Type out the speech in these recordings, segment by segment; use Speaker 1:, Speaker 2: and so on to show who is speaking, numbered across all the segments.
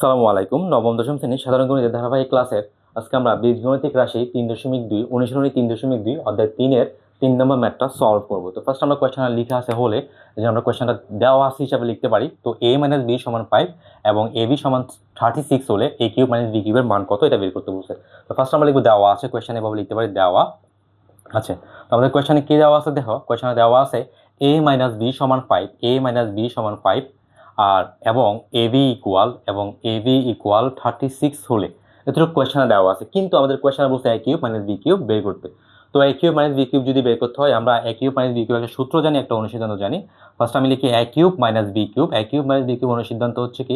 Speaker 1: আসসালামু আলাইকুম। নবম দশম শ্রেণীর সাধারণ গণিতের ধারাবাহিক ক্লাসের আজকে আমরা বীজগণিতিক রাশি 3.2 অনুশীলনী 3.2 অধ্যায় 3-এর 3 নম্বর ম্যাথটা সলভ করব। তো ফার্স্ট আমরা কোয়েশ্চেনটা লিখে আছে হলে যে আমরা কোয়েশ্চেনটা দেওয়া আছে হিসাবে লিখতে পারি। তো a - b = 5 এবং ab = 36 হলে a কিউব - b কিউবের মান কত এটা বের করতে বলছে। তো ফার্স্ট আমরা লিখব দেওয়া আছে, কোয়েশ্চেন এভাবে লিখতে পারি দেওয়া আছে। তো আমাদের কোয়েশ্চেনে কি দেওয়া আছে দেখো, কোয়েশ্চেনে দেওয়া আছে a - b = 5, a - b = 5 আর এবং ab ইকুয়াল 36 হলে এতটুকু কোয়েশ্চেনে দেওয়া আছে। কিন্তু আমাদের কোয়েশ্চেনে বলছে a কিউব - b কিউব বের করতে। তো a কিউব - b কিউব যদি বের করতে হয় আমরা a কিউব - b কিউব একটা সূত্র জানি, একটা অনুসিদ্ধান্ত জানি। ফার্স্ট আমি লিখি a cube - b cube. a cube - b cube অনুসিদ্ধান্ত হচ্ছে কি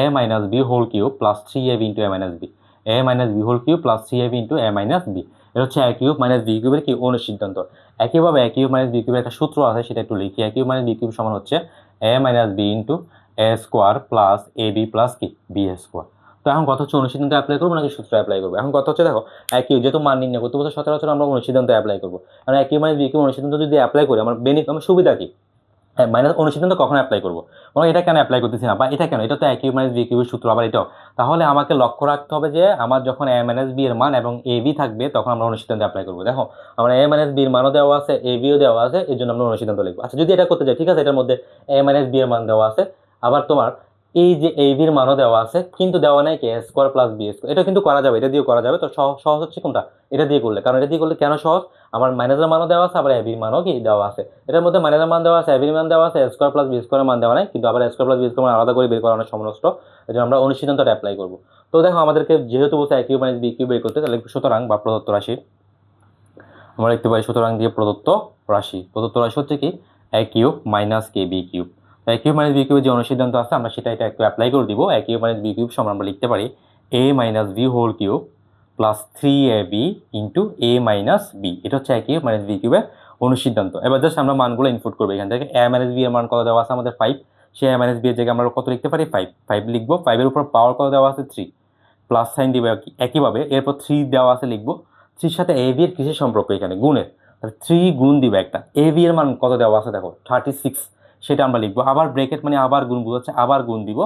Speaker 1: a - b whole cube plus 3ab * a - b, a - b whole cube plus 3ab * a - b। এটা হচ্ছে a কিউব - b কিউবের কি অনুসিদ্ধান্ত। একইভাবে a কিউব - b কিউবের একটা সূত্র আছে, সেটা একটু লিখি। a কিউব - b কিউব সমান হচ্ছে a - b a square plus ab plus কি b স্কোয়ার। তো এখন কথা হচ্ছে অনুসিদ্ধান্ত অ্যাপ্লাই করবো নাকি সূত্র অ্যাপ্লাই করবো। এখন কথা হচ্ছে দেখো একই যেহেতু মান নির্ণয় করতে বলতে সচরাচর আমরা অনুসিদ্ধান্ত অ্যাপ্লাই করবো। কারণ একই মানে বি কিউ অনুসিদ্ধান্ত যদি অ্যাপ্লাই করি আমার আমার সুবিধা কি, হ্যাঁ মাইনাস অনুসিদ্ধান্ত কখন অ্যাপ্লাই করবো, মানে এটা কেন অ্যাপ্লাই করতেছি না বা এটা কেন, এটা তো একই মাইনাস বি কিউবের সূত্র আবার এটাও। তাহলে আমাকে লক্ষ্য রাখতে হবে যে আমার যখন a - b এর মান এবং a b থাকবে তখন আমরা অনুসিদ্ধান্ত অ্যাপ্লাই করবো। দেখো আমরা a - b এর মানও দেওয়া আছে, a b ও দেওয়া আছে, এর জন্য আমরা অনুসিদ্ধান্ত লিখবো। আচ্ছা যদি এটা করতে যাই ঠিক আছে, এটার মধ্যে a - b এর মান দেওয়া আছে, আবার তোমার এই যে a b এর মানও দেওয়া আছে, কিন্তু দেওয়া নাই কি a square plus b square. এটা কিন্তু করা যাবে, এটা দিয়ে করা যাবে। তো সহজ হচ্ছে কোনটা, এটা দিয়ে করলে। কারণ এটা দিয়ে করলে কেন সহজ, আমার মাইনাসের মানও দেওয়া আছে, আবার a b এর মানও কি দেওয়া আছে। এটার মধ্যে মাইনাসের মান দেওয়া আছে, a b এর মান দেওয়া আছে, a স্কোয়ার প্লাস b স্কোয়ারের মান দেওয়া নাই, কিন্তু আবার a square plus b square মান আলাদা করে বের করা অনেক সময় নষ্ট। এই জন্য আমরা অনুসিদ্ধান্তটা অ্যাপ্লাই করবো। তো দেখো আমাদেরকে যেহেতু বলছে a কিউব - b কিউব বের করতে, তাহলে সুতরাং বা প্রদত্ত রাশি আমরা লিখতে পারি সুতরাং দিয়ে প্রদত্ত রাশি হচ্ছে কি a cube minus K b cube. a cube - b কিউবের যে অনুসিদ্ধান্ত আছে আমরা সেটা এটা একটু অ্যাপ্লাই করে দিব। a কিউব - b কিউব সমান আমরা লিখতে পারি a - b whole cube plus 3ab into a - b। এটা হচ্ছে a কিউব - b কিউবের অনুসিদ্ধান্ত। এবার জাস্ট আমরা মানগুলো ইনপুট করবো এখান থেকে। a - b এর মান কত দেওয়া আছে আমাদের 5, সেই a - b এর জায়গায় আমরা কত লিখতে পারি 5 লিখবো। 5 এর উপর পাওয়ার কত দেওয়া আছে 3, প্লাস সাইন দিব একইভাবে। এরপর 3 দেওয়া আছে লিখবো। 3 সাথে a b এর কিসের সম্পর্ক, এখানে গুণের। 3 গুণ দিব একটা, a b এর মান কত দেওয়া আছে দেখো 36, সেটা আমরা লিখবো। আবার ব্রেকেট মানে আবার গুণ বোঝাচ্ছে, আবার গুণ দিব।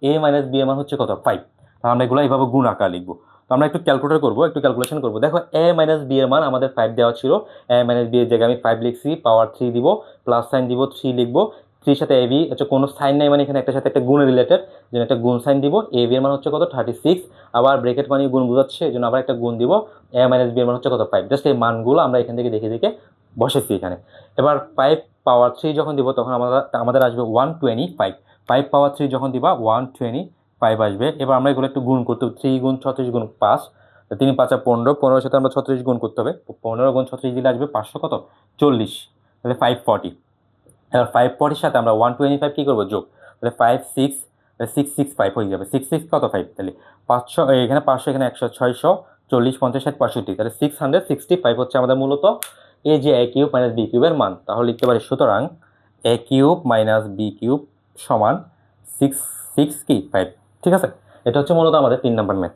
Speaker 1: a - b এর মান হচ্ছে কত 5, তাহলে আমরা এগুলো এইভাবে গুণ আকার লিখবো। তো আমরা একটু ক্যালকুলেট করবো, একটু ক্যালকুলেশন করবো। দেখো a - b এর মান আমাদের 5 দেওয়া ছিল, a - b এর জায়গায় আমি 5 লিখছি, পাওয়ার 3 দিব, প্লাস সাইন দিব, 3 লিখবো। 3 সাথে ab হচ্ছে কোনো সাইন নাই, মানে এখানে একটা সাথে একটা গুণ রিলেটেড, যেন একটা গুণ সাইন দিব। a b এর মান হচ্ছে কত 36, আবার ব্রেকেট মানে গুণ বোঝাচ্ছে, এই জন্য আবার একটা গুণ দিব। a - b এর মান হচ্ছে কত 5। জাস্ট এই মানগুলো আমরা এখান থেকে দেখে দেখে বসেছি এখানে। এবার 5 পাওয়ার 3 যখন দিব তখন আমাদের আসবে 125। 5 পাওয়ার 3 যখন দিবা 125 আসবে। এবার আমরা এগুলো একটু গুণ করতে হবে। 3 গুণ 36 গুণ 5, 3 5 15, 15 সাথে আমরা 36 গুণ করতে হবে। 15 গুণ 36 দিলে আসবে 500 কত 40, তাহলে 540। এবার 540 সাথে আমরা 125 কি করবো যোগ, তাহলে 5 6 665 হয়ে যাবে। 6 6 কত 5, তাহলে 500 এখানে 500 এখানে 100 600 40 50 60 65, তাহলে 665 হচ্ছে আমাদের মূলত এই যে a কিউব - b কিউবের মান। তাহলে লিখতে পারি সুতরাং a কিউব - b কিউব সমান 6 6 কি 5। ঠিক আছে, এটা হচ্ছে মূলত আমাদের 3 নম্বর ম্যাথ।